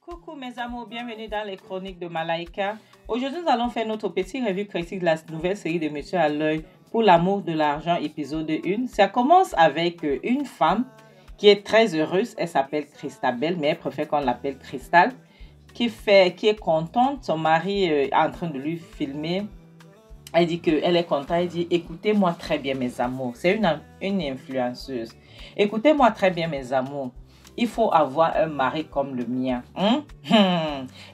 Coucou mes amours, bienvenue dans les chroniques de Malaika. Aujourd'hui, nous allons faire notre petit revue critique de la nouvelle série de Monsieur à l'œil pour l'amour de l'argent, épisode 1. Ça commence avec une femme qui est très heureuse. Elle s'appelle Christabel, mais elle préfère qu'on l'appelle Cristal, qui est contente. Son mari est en train de lui filmer. Elle dit qu'elle est contente. Elle dit, écoutez-moi très bien mes amours. C'est une influenceuse. Écoutez-moi très bien mes amours. Il faut avoir un mari comme le mien.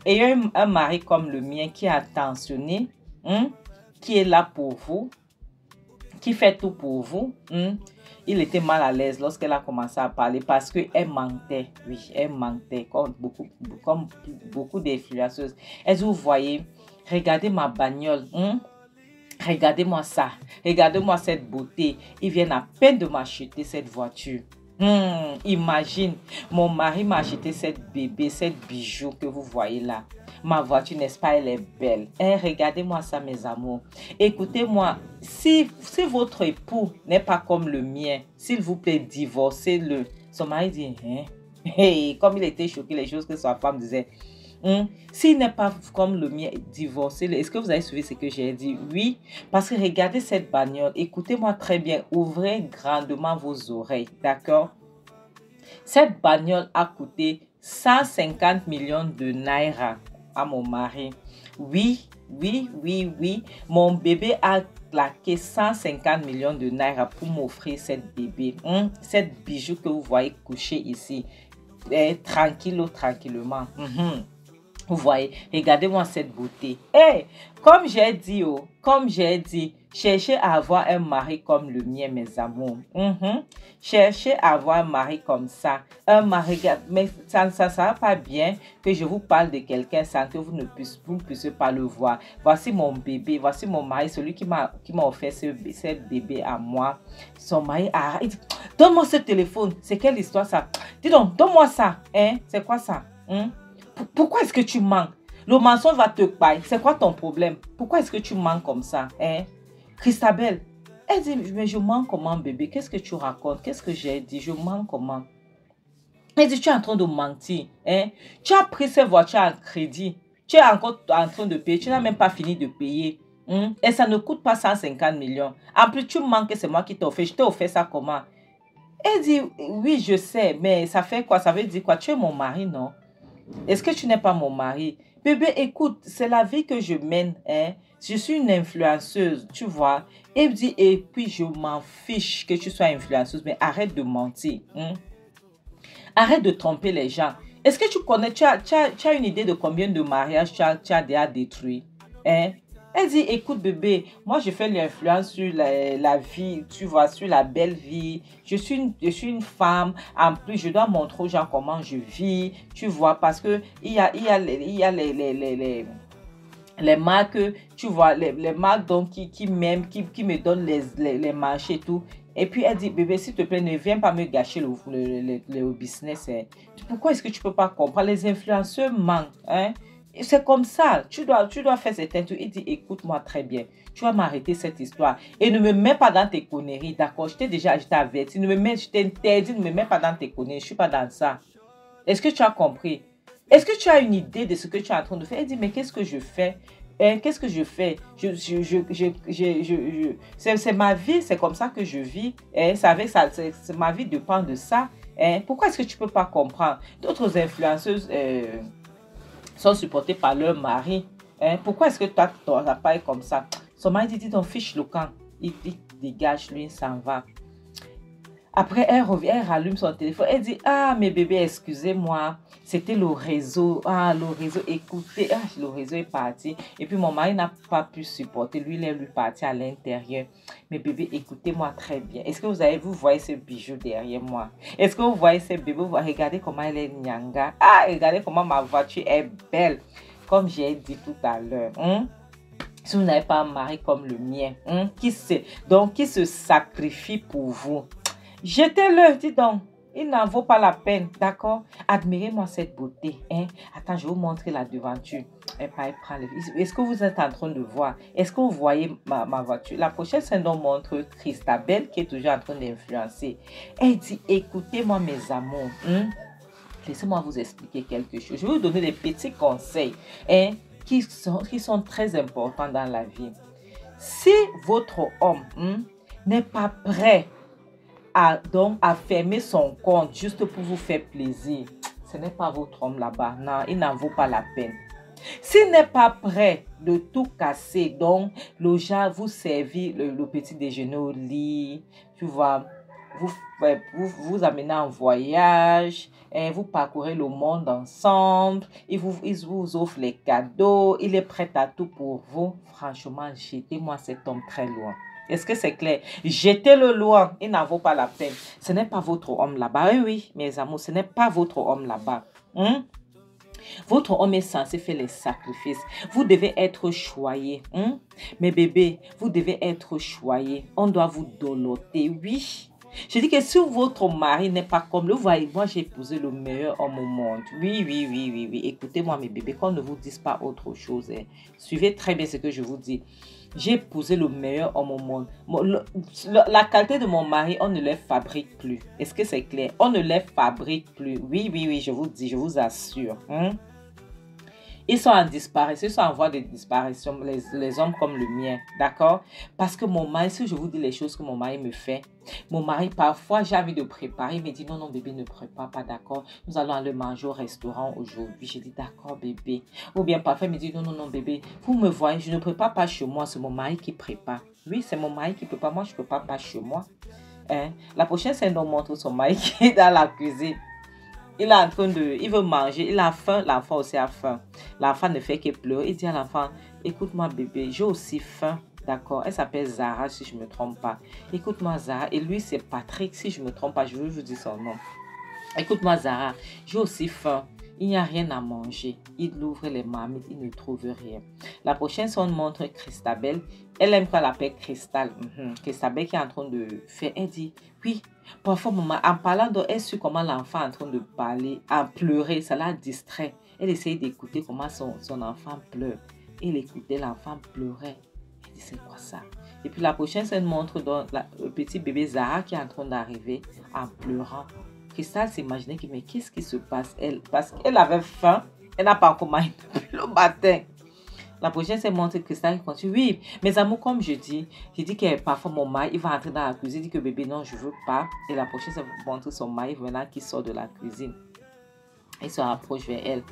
Et un mari comme le mien qui est attentionné, qui est là pour vous, qui fait tout pour vous. Il était mal à l'aise lorsqu'elle a commencé à parler parce qu'elle mentait. Oui, elle mentait comme beaucoup d'influenceuses. Elle dit, vous voyez, regardez ma bagnole. Regardez-moi ça. Regardez-moi cette beauté. Ils viennent à peine de m'acheter cette voiture. Imagine, mon mari m'a acheté cette bijou que vous voyez là. Ma voiture, n'est-ce pas, elle est belle. Regardez-moi ça, mes amours. Écoutez-moi, si votre époux n'est pas comme le mien, s'il vous plaît, divorcez-le. Son mari dit, comme il était choqué, les choses que sa femme disait. S'il n'est pas comme le mien, divorcez-le. Est-ce que vous avez suivi ce que j'ai dit? Oui, parce que regardez cette bagnole. Écoutez-moi très bien. Ouvrez grandement vos oreilles. D'accord? Cette bagnole a coûté 150 millions de naira à mon mari. Oui. Mon bébé a claqué 150 millions de naira pour m'offrir cette bébé. Cette bijou que vous voyez couché ici. Tranquillement. Vous voyez, regardez-moi cette beauté. Comme j'ai dit, cherchez à avoir un mari comme le mien, mes amours. Cherchez à avoir un mari comme ça. Un mari, mais ça ne sera pas bien que je vous parle de quelqu'un sans que vous ne puissiez pas le voir. Voici mon bébé, voici mon mari, celui qui m'a offert ce bébé à moi. Son mari il dit, donne-moi ce téléphone. C'est quelle histoire ça? Dis donc, donne-moi ça. C'est quoi ça? Pourquoi est-ce que tu mens? Le mensonge va te payer. C'est quoi ton problème? Pourquoi est-ce que tu mens comme ça? Christabel, elle dit, mais je mens comment, bébé? Qu'est-ce que tu racontes? Qu'est-ce que j'ai dit? Je mens comment? Elle dit, tu es en train de mentir. Tu as pris cette voiture en crédit. Tu es encore en train de payer. Tu n'as même pas fini de payer. Et ça ne coûte pas 150 millions. En plus, tu mens que c'est moi qui t'ai offert. Je t'ai offert ça comment? Elle dit, oui, je sais, mais ça fait quoi? Ça veut dire quoi? Tu es mon mari, non? Est-ce que tu n'es pas mon mari? Bébé, écoute, c'est la vie que je mène. Je suis une influenceuse, tu vois. Elle dit, et puis je m'en fiche que tu sois influenceuse, mais arrête de mentir. Arrête de tromper les gens. Est-ce que tu connais, tu as une idée de combien de mariages tu as déjà détruit? Elle dit, écoute bébé, moi je fais l'influence sur la vie, tu vois, sur la belle vie. Je suis une femme, en plus je dois montrer aux gens comment je vis, tu vois, parce que il y a les marques, tu vois, les marques donc qui m'aiment, qui me donnent les marchés et tout. Et puis elle dit, bébé, s'il te plaît, ne viens pas me gâcher le business. Pourquoi est-ce que tu ne peux pas comprendre? Les influenceurs mentent, C'est comme ça, tu dois faire certains trucs. Il dit, écoute-moi très bien, tu vas m'arrêter cette histoire. Et ne me mets pas dans tes conneries, d'accord? Je t'ai averti, je t'ai interdit, ne me mets pas dans tes conneries, je ne suis pas dans ça. Est-ce que tu as compris? Est-ce que tu as une idée de ce que tu es en train de faire? Il dit, mais qu'est-ce que je fais? Qu'est-ce que je fais? C'est ma vie, c'est comme ça que je vis. Ma vie dépend de ça. Pourquoi est-ce que tu ne peux pas comprendre? D'autres influenceuses sont supportés par leur mari. Pourquoi est-ce que toi, ton appart est comme ça? Son mari dit, donc fiche le camp. Il dégage, lui, il s'en va. Après, elle revient, elle rallume son téléphone. Elle dit, ah, mes bébés, excusez-moi. C'était le réseau. Ah, le réseau, écoutez. Ah, le réseau est parti. Et puis, mon mari n'a pas pu supporter. Lui, il est parti à l'intérieur. Mes bébés, écoutez-moi très bien. Est-ce que vous voyez ce bijou derrière moi? Est-ce que vous voyez ce bébé? Regardez comment elle est nyanga. Ah, regardez comment ma voiture est belle. Comme j'ai dit tout à l'heure. Si vous n'avez pas un mari comme le mien, qui se sacrifie pour vous, jetez-le, dis donc. Il n'en vaut pas la peine, d'accord? Admirez-moi cette beauté. Hein? Attends, je vais vous montrer la devanture. Est-ce que vous êtes en train de voir? Est-ce que vous voyez ma voiture? La prochaine scène nous montre Christabel qui est toujours en train d'influencer. Elle dit, écoutez-moi mes amours. Laissez-moi vous expliquer quelque chose. Je vais vous donner des petits conseils qui sont très importants dans la vie. Si votre homme n'est pas prêt à fermer son compte juste pour vous faire plaisir, ce n'est pas votre homme là-bas. Non, il n'en vaut pas la peine. S'il n'est pas prêt de tout casser, donc le genre vous servir le petit déjeuner au lit, tu vois, vous amener en voyage, vous parcourez le monde ensemble, il vous offre les cadeaux, il est prêt à tout pour vous, franchement, jetez-moi cet homme très loin. Est-ce que c'est clair? Jetez-le loin, il n'en vaut pas la peine. Ce n'est pas votre homme là-bas. Oui, mes amours, ce n'est pas votre homme là-bas. Votre homme est censé faire les sacrifices. Vous devez être choyé. Mes bébés, vous devez être choyé. On doit vous doloter, oui. Je dis que si votre mari n'est pas comme le, vous voyez, moi j'ai épousé le meilleur homme au monde. Oui. Écoutez-moi mes bébés, qu'on ne vous dise pas autre chose. Suivez très bien ce que je vous dis. J'ai épousé le meilleur homme au monde. La qualité de mon mari, on ne les fabrique plus. Est-ce que c'est clair? On ne les fabrique plus. Oui, je vous dis, je vous assure. Ils sont en disparition, ils sont en voie de disparition, les hommes comme le mien, d'accord? Parce que mon mari, si je vous dis les choses que mon mari me fait, mon mari, parfois, j'ai envie de préparer, il me dit, non, bébé, ne prépare pas, d'accord? Nous allons aller manger au restaurant aujourd'hui. J'ai dit, d'accord, bébé. Ou bien, parfois, il me dit, non, bébé, vous me voyez, je ne prépare pas chez moi, c'est mon mari qui prépare. Oui, c'est mon mari qui prépare, moi, je ne prépare pas chez moi. La prochaine scène nous montre son mari qui est dans la cuisine. Il veut manger, il a faim, l'enfant aussi a faim. L'enfant ne fait que pleurer. Il dit à l'enfant, écoute-moi bébé, j'ai aussi faim, d'accord? Elle s'appelle Zara si je ne me trompe pas. Écoute-moi Zara, et lui c'est Patrick si je ne me trompe pas, je veux vous dire son nom. Écoute-moi Zara, j'ai aussi faim. Il n'y a rien à manger. Il ouvre les marmites, il ne trouve rien. La prochaine sonde montre Christabel. Elle aime qu'on l'appelle Cristal. Christabel qui est en train de faire. Elle dit, oui, parfois maman, en parlant d'elle, elle suit comment l'enfant est en train de parler, à pleurer, ça la distrait. Elle essaye d'écouter comment son enfant pleure. Elle écoutait, l'enfant pleurait. Elle dit, c'est quoi ça? Et puis la prochaine scène montre le petit bébé Zara qui est en train d'arriver en pleurant. Cristal s'imaginait que mais qu'est-ce qui se passe? Parce qu'elle avait faim, elle n'a pas encore mangé depuis le matin. La prochaine, c'est montrer Cristal qui continue. Oui, mes amours, comme je dis que parfois mon mari, il va entrer dans la cuisine, il dit que bébé, non, je ne veux pas. Et la prochaine, c'est montrer son mari venant qui sort de la cuisine. Il se rapproche vers elle.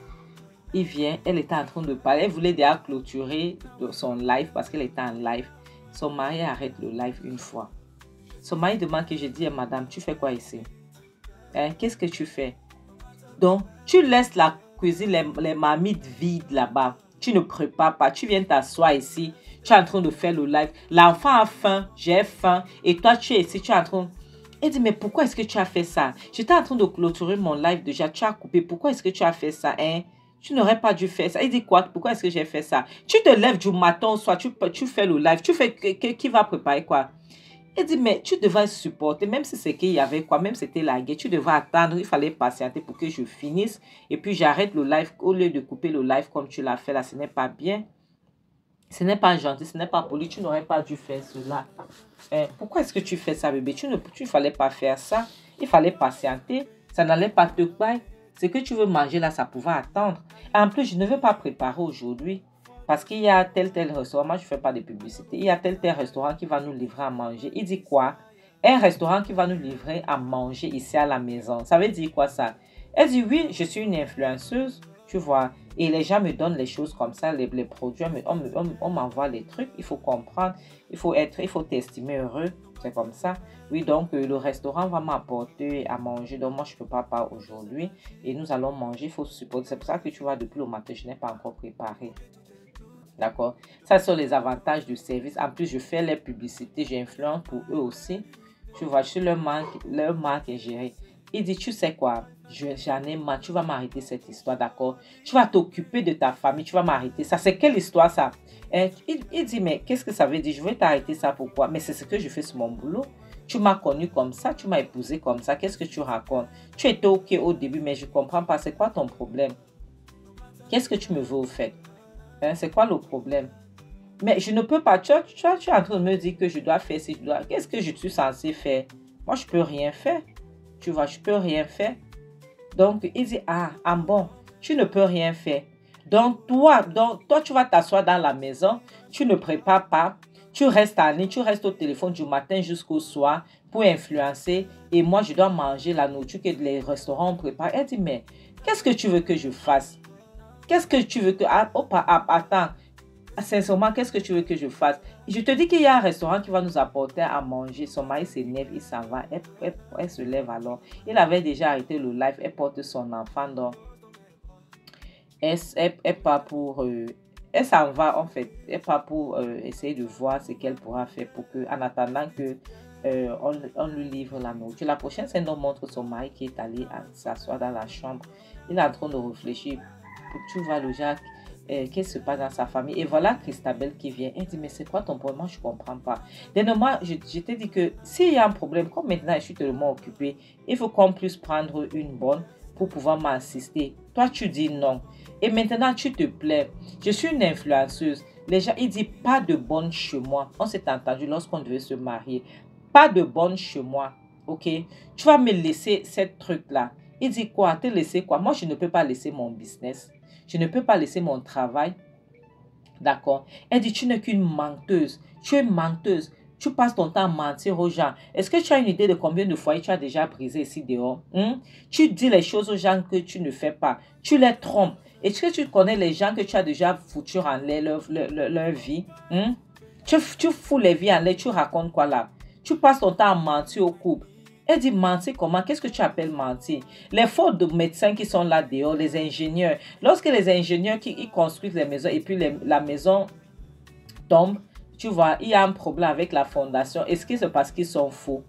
Il vient, elle était en train de parler. Elle voulait déjà clôturer son live parce qu'elle était en live. Son mari arrête le live une fois. Son mari demande que je dis, madame, tu fais quoi ici? Qu'est-ce que tu fais? Donc, tu laisses la cuisine, les marmites vides là-bas. Tu ne prépares pas. Tu viens t'asseoir ici. Tu es en train de faire le live. L'enfant a faim. J'ai faim. Et toi, tu es ici. Tu es en train... Elle dit, mais pourquoi est-ce que tu as fait ça? J'étais en train de clôturer mon live déjà. Tu as coupé. Pourquoi est-ce que tu as fait ça? Tu n'aurais pas dû faire ça. Il dit quoi? Pourquoi est-ce que j'ai fait ça? Tu te lèves du matin au soir. Tu fais le live. Tu fais... Qui va préparer quoi? Elle dit, mais tu devrais supporter, même si c'est qu'il y avait quoi, même si c'était la guerre, tu devrais attendre, il fallait patienter pour que je finisse. Et puis j'arrête le live, au lieu de couper le live comme tu l'as fait là, ce n'est pas bien. Ce n'est pas gentil, ce n'est pas poli, tu n'aurais pas dû faire cela. Pourquoi est-ce que tu fais ça, bébé? Tu ne fallait pas faire ça, il fallait patienter, ça n'allait pas te plaire. Ce que tu veux manger là, ça pouvait attendre. Et en plus, je ne veux pas préparer aujourd'hui. Parce qu'il y a tel restaurant, moi je ne fais pas de publicité, il y a tel restaurant qui va nous livrer à manger. Il dit quoi? Un restaurant qui va nous livrer à manger ici à la maison. Ça veut dire quoi ça? Elle dit oui, je suis une influenceuse, tu vois. Et les gens me donnent les choses comme ça, les produits, on m'envoie les trucs, il faut comprendre, il faut t'estimer heureux, c'est comme ça. Oui, donc le restaurant va m'apporter à manger, donc moi je ne peux pas aujourd'hui. Et nous allons manger, il faut supporter. C'est pour ça que tu vois, depuis le matin, je n'ai pas encore préparé. D'accord? Ça sont les avantages du service. En plus, je fais les publicités, j'influence pour eux aussi. Tu vois, je suis leur marque est gérée. Il dit, tu sais quoi? J'en ai marre, tu vas m'arrêter cette histoire, d'accord? Tu vas t'occuper de ta famille, tu vas m'arrêter ça. C'est quelle histoire ça? Il dit, mais qu'est-ce que ça veut dire? Je vais t'arrêter ça, pourquoi? Mais c'est ce que je fais sur mon boulot. Tu m'as connu comme ça, tu m'as épousé comme ça. Qu'est-ce que tu racontes? Tu étais OK au début, mais je ne comprends pas. C'est quoi ton problème? Qu'est-ce que tu me veux au fait? Hein, c'est quoi le problème? Mais je ne peux pas. Tu es en train de me dire que je dois faire si je dois. Qu'est-ce que je suis censée faire? Moi, je ne peux rien faire. Tu vois, je ne peux rien faire. Donc, il dit, bon, tu ne peux rien faire. Donc, toi, tu vas t'asseoir dans la maison, tu ne prépares pas, tu restes en ligne, tu restes au téléphone du matin jusqu'au soir pour influencer. Et moi, je dois manger la nourriture que les restaurants préparent. Elle dit, mais qu'est-ce que tu veux que je fasse? Qu'est-ce que tu veux que... attends. Sincèrement, qu'est-ce que tu veux que je fasse? Je te dis qu'il y a un restaurant qui va nous apporter à manger. Son mari s'énerve, il s'en va. Elle se lève alors. Il avait déjà arrêté le live. Elle porte son enfant. Donc, elle part pour... elle s'en va en fait. Elle part pour essayer de voir ce qu'elle pourra faire pour que, en attendant que on lui livre la nourriture. La prochaine scène nous montre son mari qui est allé s'asseoir dans la chambre. Il est en train de réfléchir. Tu vois le Jacques. Qu'est-ce qui se passe dans sa famille. Et voilà Christabel qui vient. Elle dit, mais c'est quoi ton problème? Moi, je ne comprends pas. Moi, je t'ai dit que s'il y a un problème, comme maintenant, je suis tellement occupée, il faut qu'on puisse prendre une bonne pour pouvoir m'assister. Toi, tu dis non. Et maintenant, tu te plais. Je suis une influenceuse. Les gens, ils disent pas de bonne chez moi. On s'est entendu lorsqu'on devait se marier. Pas de bonne chez moi. OK? Tu vas me laisser cette truc-là. Il dit quoi? Te laisser quoi? Moi, je ne peux pas laisser mon business. Je ne peux pas laisser mon travail. D'accord? Elle dit, tu n'es qu'une menteuse. Tu es menteuse. Tu passes ton temps à mentir aux gens. Est-ce que tu as une idée de combien de foyers tu as déjà brisé ici dehors? Tu dis les choses aux gens que tu ne fais pas. Tu les trompes. Est-ce que tu connais les gens que tu as déjà foutu en l'air leur vie? Tu fous les vies en l'air. Tu racontes quoi là? Tu passes ton temps à mentir au couple. Elle dit mentir comment? Qu'est-ce que tu appelles mentir? Les fautes de médecins qui sont là dehors, les ingénieurs. Lorsque les ingénieurs ils construisent les maisons et puis la maison tombe, tu vois, il y a un problème avec la fondation. Est-ce que c'est parce qu'ils sont faux?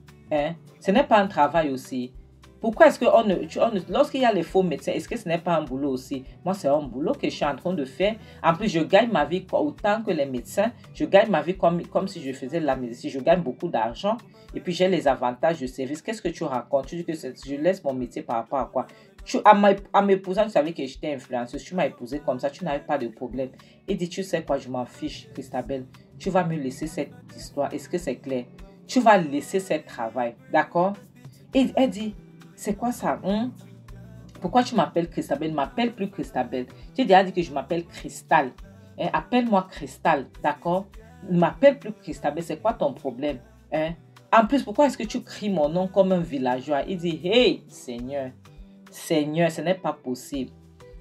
Ce n'est pas un travail aussi. Pourquoi est-ce que lorsqu'il y a les faux médecins, est-ce que ce n'est pas un boulot aussi? Moi, c'est un boulot que je suis en train de faire. En plus, je gagne ma vie autant que les médecins. Je gagne ma vie comme si je faisais de la médecine. Je gagne beaucoup d'argent. Et puis, j'ai les avantages de service. Qu'est-ce que tu racontes? Tu dis que je laisse mon métier par rapport à quoi? À m'épousant, tu savais que j'étais influenceuse. Tu m'as épousé comme ça. Tu n'avais pas de problème. Et dis, tu sais quoi? Je m'en fiche, Christabel. Tu vas me laisser cette histoire. Est-ce que c'est clair? Tu vas laisser ce travail. D'accord? Et elle dit... C'est quoi ça? Pourquoi tu m'appelles Christabel? Ne m'appelle plus Christabel. J'ai déjà dit que je m'appelle Cristal. Appelle-moi Cristal, d'accord? Ne m'appelle plus Christabel. C'est quoi ton problème? En plus, pourquoi est-ce que tu cries mon nom comme un villageois? Il dit, hey, Seigneur, Seigneur, ce n'est pas possible.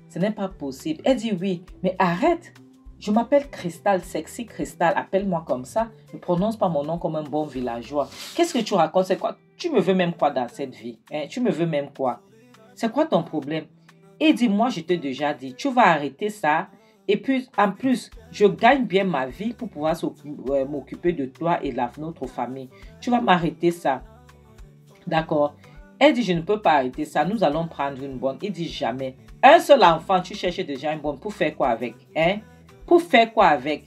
Ce n'est pas possible. Elle dit, oui, mais arrête. Je m'appelle Cristal, sexy Cristal. Appelle-moi comme ça. Ne prononce pas mon nom comme un bon villageois. Qu'est-ce que tu racontes? C'est quoi? Tu me veux même quoi dans cette vie? Tu me veux même quoi? C'est quoi ton problème? Et dis-moi, je t'ai déjà dit, tu vas arrêter ça. Et puis, en plus, je gagne bien ma vie pour pouvoir m'occuper de toi et de notre famille. Tu vas m'arrêter ça. D'accord? Elle dit, je ne peux pas arrêter ça. Nous allons prendre une bonne. Il dit, jamais. Un seul enfant, tu cherches déjà une bonne. Pour faire quoi avec? Pour faire quoi avec?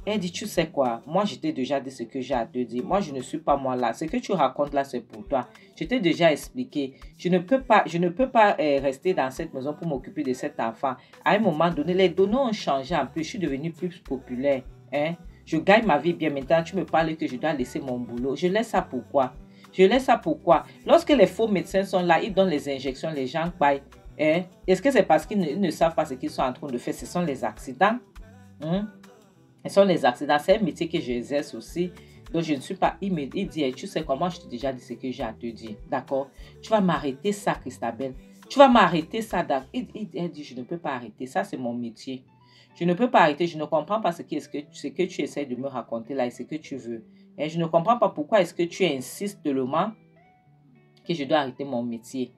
Elle dit, tu sais quoi? Moi, je t'ai déjà dit ce que j'ai à te dire. Moi, je ne suis pas moi là. Ce que tu racontes là, c'est pour toi. Je t'ai déjà expliqué. Je ne peux pas rester dans cette maison pour m'occuper de cet enfant. À un moment donné, les données ont changé en plus. Je suis devenue plus populaire. Je gagne ma vie bien maintenant. Tu me parles que je dois laisser mon boulot. Je laisse ça pourquoi? Je laisse ça pourquoi? Lorsque les faux médecins sont là, ils donnent les injections, les gens paient. Est-ce que c'est parce qu'ils ne savent pas ce qu'ils sont en train de faire? Ce sont les accidents. Ce sont les accidents. C'est un métier que j'exerce aussi. Donc, je ne suis pas... Il dit, tu sais comment je t'ai déjà dit ce que j'ai à te dire. D'accord? Tu vas m'arrêter ça, Christabel. Tu vas m'arrêter ça. Elle dit, je ne peux pas arrêter. Ça, c'est mon métier. Je ne peux pas arrêter. Je ne comprends pas ce que tu essaies de me raconter là et ce que tu veux. Et je ne comprends pas pourquoi est-ce que tu insistes tellement que je dois arrêter mon métier.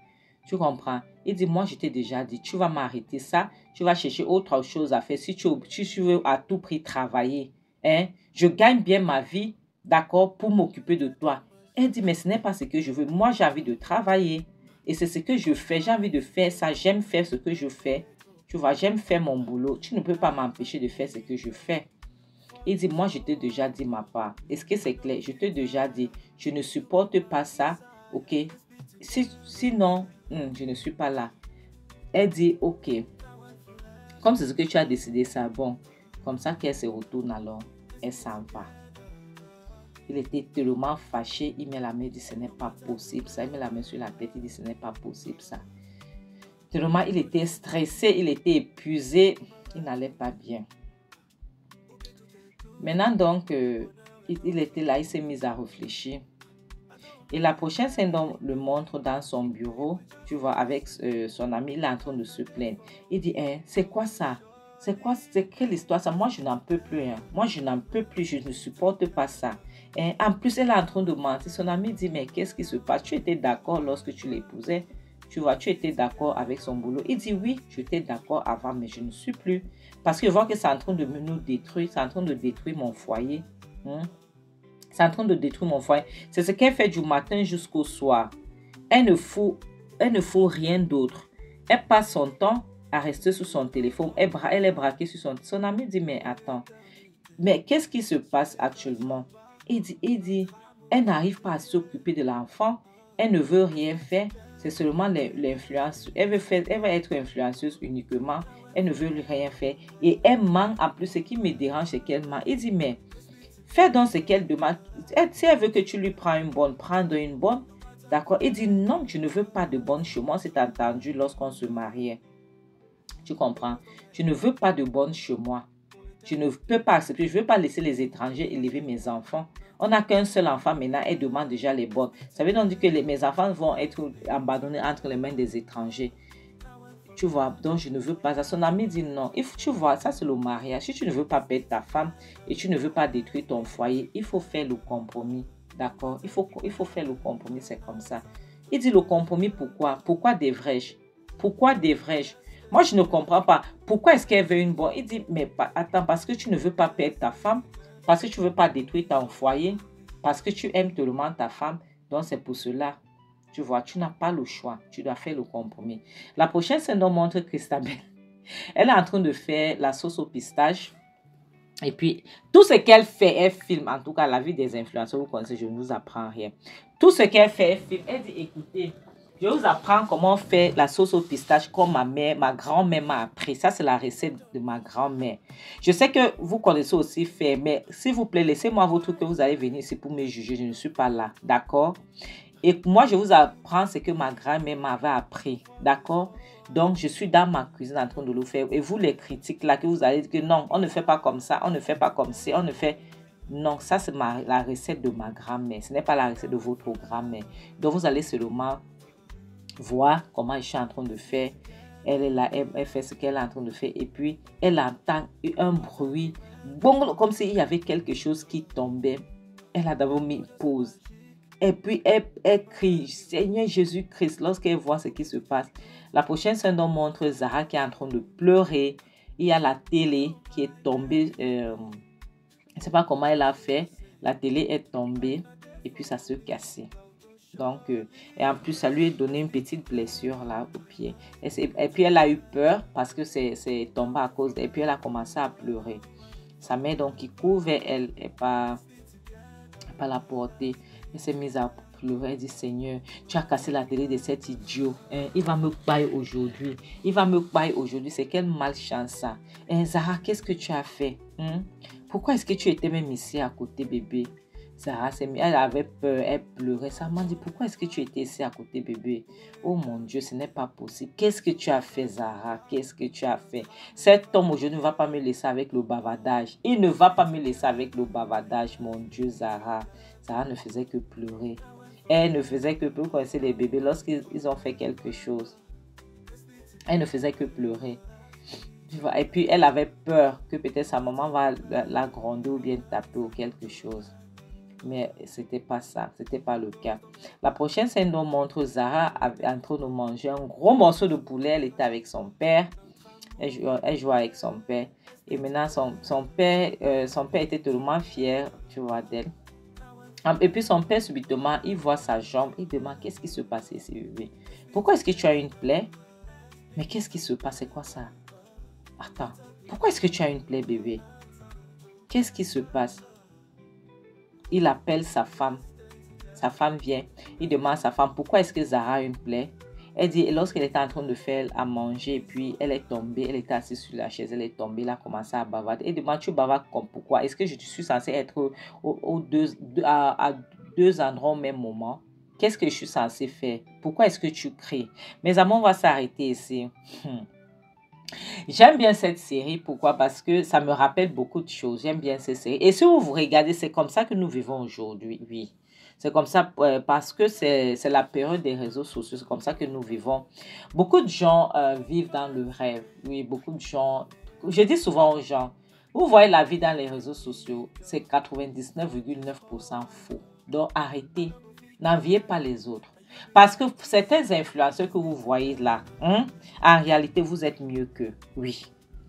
Tu comprends? Il dit, moi, je t'ai déjà dit, tu vas m'arrêter ça, tu vas chercher autre chose à faire. Si tu veux à tout prix travailler, je gagne bien ma vie, d'accord, pour m'occuper de toi. Elle dit, mais ce n'est pas ce que je veux. Moi, j'ai envie de travailler. Et c'est ce que je fais. J'ai envie de faire ça. J'aime faire ce que je fais. Tu vois, j'aime faire mon boulot. Tu ne peux pas m'empêcher de faire ce que je fais. Il dit, moi, je t'ai déjà dit ma part. Est-ce que c'est clair? Je t'ai déjà dit, je ne supporte pas ça, ok? Sinon, je ne suis pas là. Elle dit, ok, comme c'est ce que tu as décidé, ça, bon, comme ça qu'elle se retourne alors, elle s'en va. Il était tellement fâché, il met la main, il dit, ce n'est pas possible ça. Il met la main sur la tête, il dit, ce n'est pas possible ça. Tellement il était stressé, il était épuisé, il n'allait pas bien. Maintenant donc, il était là, il s'est mis à réfléchir. Et la prochaine scène le montre dans son bureau, tu vois, avec son ami, il est en train de se plaindre. Il dit, c'est quoi ça? C'est quoi, c'est quelle histoire ça? Moi, je n'en peux plus. Hein. Moi, je n'en peux plus, je ne supporte pas ça. En plus, elle est en train de mentir. Son ami dit, mais qu'est-ce qui se passe? Tu étais d'accord lorsque tu l'épousais? Tu vois, tu étais d'accord avec son boulot. Il dit, oui, j'étais d'accord avant, mais je ne suis plus. Parce que je vois que c'est en train de nous détruire, c'est en train de détruire mon foyer. C'est en train de détruire mon foyer. C'est ce qu'elle fait du matin jusqu'au soir. Elle ne faut rien d'autre. Elle passe son temps à rester sur son téléphone. Elle est braquée sur son ami dit, mais attends, mais qu'est-ce qui se passe actuellement? Il dit, elle n'arrive pas à s'occuper de l'enfant. Elle ne veut rien faire. C'est seulement l'influence. Elle va être influenceuse uniquement. Elle ne veut rien faire. Et elle ment en plus. Ce qui me dérange, c'est qu'elle ment. Il dit, mais fais donc ce qu'elle demande. Si elle veut que tu lui prends une bonne, prends-donc une bonne. D'accord? Il dit, non, je ne veux pas de bonne chez moi. C'est entendu lorsqu'on se mariait. Tu comprends? Je ne veux pas de bonne chez moi. Je ne peux pas accepter. Je ne veux pas laisser les étrangers élever mes enfants. On n'a qu'un seul enfant maintenant. Elle demande déjà les bonnes. Ça veut donc dire que mes enfants vont être abandonnés entre les mains des étrangers. Tu vois, donc je ne veux pas ça. Son ami dit non. Tu vois, ça c'est le mariage. Si tu ne veux pas perdre ta femme et tu ne veux pas détruire ton foyer, il faut faire le compromis. D'accord? Il faut faire le compromis, c'est comme ça. Il dit le compromis, pourquoi? Pourquoi devrais-je? Pourquoi devrais-je? Moi, je ne comprends pas. Pourquoi est-ce qu'elle veut une bonne? Il dit, mais attends, parce que tu ne veux pas perdre ta femme, parce que tu ne veux pas détruire ton foyer, parce que tu aimes tellement ta femme, donc c'est pour cela. Tu vois, tu n'as pas le choix. Tu dois faire le compromis. La prochaine scène nous montre Christabel. Elle est en train de faire la sauce au pistache. Et puis, tout ce qu'elle fait, elle filme. En tout cas, la vie des influenceurs, vous connaissez, je ne vous apprends rien. Tout ce qu'elle fait, elle filme. Elle dit, écoutez, je vous apprends comment faire la sauce au pistache comme ma grand-mère m'a appris. Ça, c'est la recette de ma grand-mère. Je sais que vous connaissez aussi faire, mais s'il vous plaît, laissez-moi vos trucs que vous allez venir ici pour me juger. Je ne suis pas là, d'accord? Et moi, je vous apprends ce que ma grand-mère m'avait appris. D'accord? Donc, je suis dans ma cuisine en train de le faire. Et vous, les critiques là, que vous allez dire que non, on ne fait pas comme ça, on ne fait pas comme ça, on ne fait... Non, ça, c'est la recette de ma grand-mère. Ce n'est pas la recette de votre grand-mère. Donc, vous allez seulement voir comment je suis en train de faire. Elle est là, elle fait ce qu'elle est en train de faire. Et puis, elle entend un bruit. Bon, comme s'il y avait quelque chose qui tombait. Elle a d'abord mis pause. Et puis, elle crie, Seigneur Jésus-Christ, lorsqu'elle voit ce qui se passe. La prochaine scène nous montre Zara qui est en train de pleurer. Il y a la télé qui est tombée. Je ne sais pas comment elle a fait. La télé est tombée et puis ça se cassait. Donc, et en plus, ça lui a donné une petite blessure là au pied. Et puis, elle a eu peur parce que c'est tombé à cause. Et puis, elle a commencé à pleurer. Sa mère, donc, qui court vers elle, n'est pas la porter. Elle s'est mise à pleurer. Elle dit, Seigneur, tu as cassé la télé de cet idiot. Il va me bailler aujourd'hui. Il va me bailler aujourd'hui. C'est quelle malchance ça. Zara, qu'est-ce que tu as fait? Pourquoi est-ce que tu étais même ici à côté, bébé? Zara, elle avait peur, elle pleurait. Ça m'a dit, pourquoi est-ce que tu étais ici à côté, bébé? Oh mon Dieu, ce n'est pas possible. Qu'est-ce que tu as fait, Zara? Qu'est-ce que tu as fait? Cet homme aujourd'hui ne va pas me laisser avec le bavardage. Il ne va pas me laisser avec le bavardage, mon Dieu, Zara. Zara ne faisait que pleurer. Elle ne faisait que pleurer. Vous connaissez les bébés lorsqu'ils ont fait quelque chose. Elle ne faisait que pleurer. Et puis, elle avait peur que peut-être sa maman va la gronder ou bien taper ou quelque chose. Mais c'était pas ça, c'était pas le cas. La prochaine scène nous montre Zara en train de manger un gros morceau de poulet. Elle était avec son père. Elle jouait avec son père. Et maintenant, son père était tellement fier, tu vois, d'elle. Et puis son père, subitement, il voit sa jambe. Il demande, qu'est-ce qui se passe ici, bébé? Pourquoi est-ce que tu as une plaie? Mais qu'est-ce qui se passe? C'est quoi ça? Attends, pourquoi est-ce que tu as une plaie, bébé? Qu'est-ce qui se passe? Il appelle sa femme. Sa femme vient. Il demande à sa femme pourquoi est-ce que Zara a une plaie. Elle dit, lorsqu'elle était en train de faire à manger, puis elle est tombée, elle était assise sur la chaise, elle est tombée, elle a commencé à bavarder. Elle demande, tu bavardes comme pourquoi? Est-ce que je suis censée être à deux endroits au même moment? Qu'est-ce que je suis censée faire? Pourquoi est-ce que tu cries? Mes amours, on va s'arrêter ici. J'aime bien cette série. Pourquoi? Parce que ça me rappelle beaucoup de choses. J'aime bien cette série. Et si vous regardez, c'est comme ça que nous vivons aujourd'hui. Oui. C'est comme ça parce que c'est la période des réseaux sociaux. C'est comme ça que nous vivons. Beaucoup de gens vivent dans le rêve. Oui, beaucoup de gens. Je dis souvent aux gens, vous voyez la vie dans les réseaux sociaux, c'est 99,9% faux. Donc arrêtez. N'enviez pas les autres. Parce que certains influenceurs que vous voyez là, en réalité, vous êtes mieux qu'eux. Oui.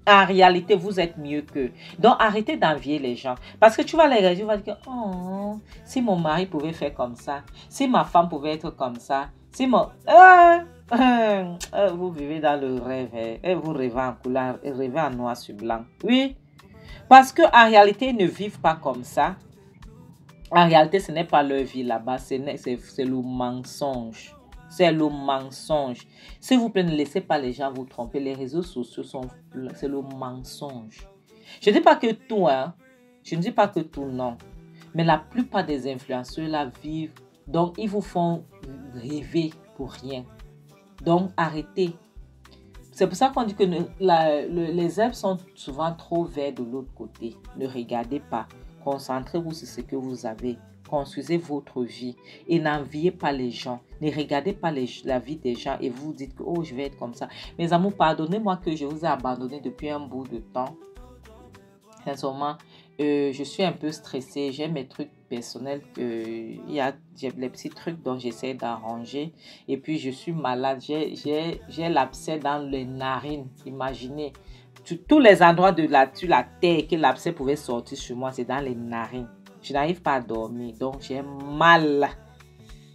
En réalité, vous êtes mieux qu'eux. Donc, arrêtez d'envier les gens. Parce que tu vas les regarder, tu vas dire, oh, si mon mari pouvait faire comme ça, si ma femme pouvait être comme ça, si mon... vous vivez dans le rêve, et vous rêvez en couleur, rêvez en noir sur blanc. Oui. Parce qu'en réalité, ils ne vivent pas comme ça. En réalité, ce n'est pas leur vie là-bas, c'est le mensonge. C'est le mensonge. S'il vous plaît, ne laissez pas les gens vous tromper. Les réseaux sociaux, c'est le mensonge. Je ne dis pas que tout, hein. Je ne dis pas que tout, non. Mais la plupart des influenceurs là vivent. Donc, ils vous font rêver pour rien. Donc, arrêtez. C'est pour ça qu'on dit que les herbes sont souvent trop vertes de l'autre côté. Ne regardez pas. Concentrez-vous sur ce que vous avez. Construisez votre vie et n'enviez pas les gens. Ne regardez pas la vie des gens et vous dites que oh, je vais être comme ça. Mes amours, pardonnez-moi que je vous ai abandonné depuis un bout de temps. Sincèrement, je suis un peu stressée. J'ai mes trucs personnels. J'ai les petits trucs dont j'essaie d'arranger. Et puis, je suis malade. J'ai l'abcès dans les narines. Imaginez. Tous les endroits sur la terre que l'abcès pouvait sortir sur moi, c'est dans les narines. Je n'arrive pas à dormir. Donc, j'ai mal.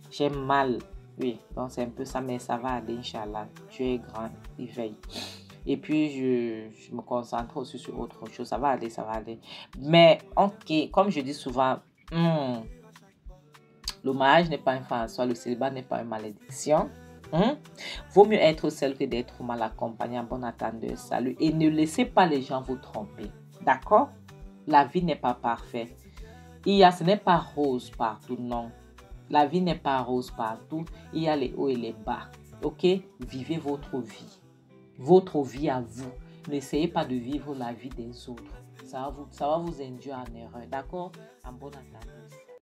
J'ai mal. Oui, donc c'est un peu ça. Mais ça va aller, Inch'Allah. Dieu est grand. Il veille. Et puis, je me concentre aussi sur autre chose. Ça va aller, ça va aller. Mais, ok, comme je dis souvent, le mariage n'est pas une fin en soi. Le célibat n'est pas une malédiction. Vaut mieux être seul que d'être mal accompagné. En bonne attente de salut. Et ne laissez pas les gens vous tromper. D'accord? La vie n'est pas parfaite. Ce n'est pas rose partout, non. La vie n'est pas rose partout. Il y a les hauts et les bas. Ok? Vivez votre vie. Votre vie à vous. N'essayez pas de vivre la vie des autres. Ça va vous induire en erreur. D'accord? En bonne attente.